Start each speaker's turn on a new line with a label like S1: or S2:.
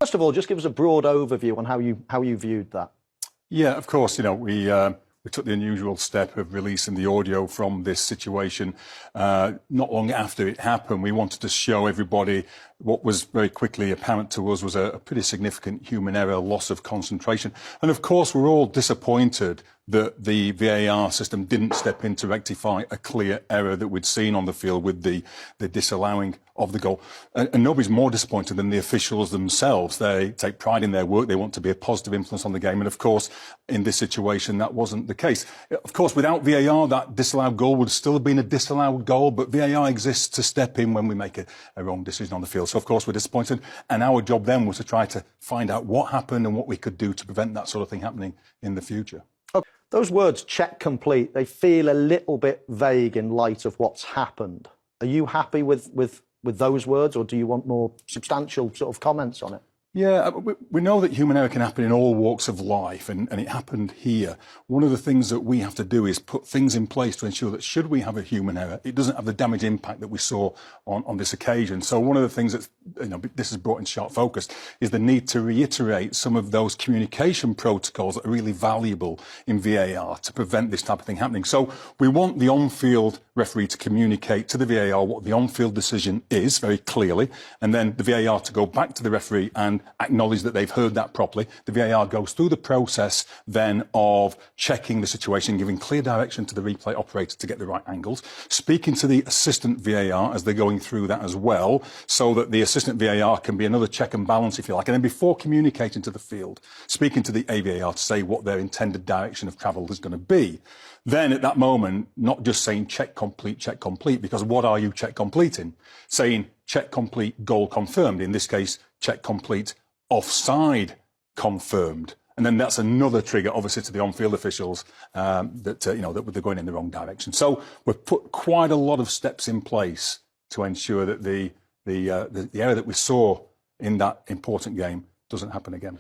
S1: First of all, just give us a broad overview on how you viewed that.
S2: Yeah, of course. We took the unusual step of releasing the audio from this situation not long after it happened. We wanted to show everybody what was very quickly apparent to us was a pretty significant human error, loss of concentration. And of course, we're all disappointed that the VAR system didn't step in to rectify a clear error that we'd seen on the field with the disallowing of the goal. And nobody's more disappointed than the officials themselves. They take pride in their work. They want to be a positive influence on the game. And of course, in this situation, that wasn't the case. Of course, without VAR, that disallowed goal would still have been a disallowed goal. But VAR exists to step in when we make a wrong decision on the field. So, of course, we're disappointed. And our job then was to try to find out what happened and what we could do to prevent that sort of thing happening in the future.
S1: Okay. Those words, check complete, they feel a little bit vague in light of what's happened. Are you happy with those words, or do you want more substantial sort of comments on it?
S2: Yeah, we know that human error can happen in all walks of life, and it happened here. One of the things that we have to do is put things in place to ensure that should we have a human error, it doesn't have the damage impact that we saw on this occasion. So one of the things that this has brought in sharp focus is the need to reiterate some of those communication protocols that are really valuable in VAR to prevent this type of thing happening. So we want the on-field referee to communicate to the VAR what the on-field decision is very clearly, and then the VAR to go back to the referee and acknowledge that they've heard that properly. The VAR goes through the process then of checking the situation, giving clear direction to the replay operator to get the right angles, speaking to the assistant VAR as they're going through that as well, so that the assistant VAR can be another check and balance, if you like. And then before communicating to the field, speaking to the AVAR to say what their intended direction of travel is going to be. Then at that moment, not just saying check complete, because what are you check completing? Saying check complete, goal confirmed. In this case, check complete, offside confirmed. And then that's another trigger, obviously, to the on-field officials that they're going in the wrong direction. So we've put quite a lot of steps in place to ensure that the error that we saw in that important game doesn't happen again.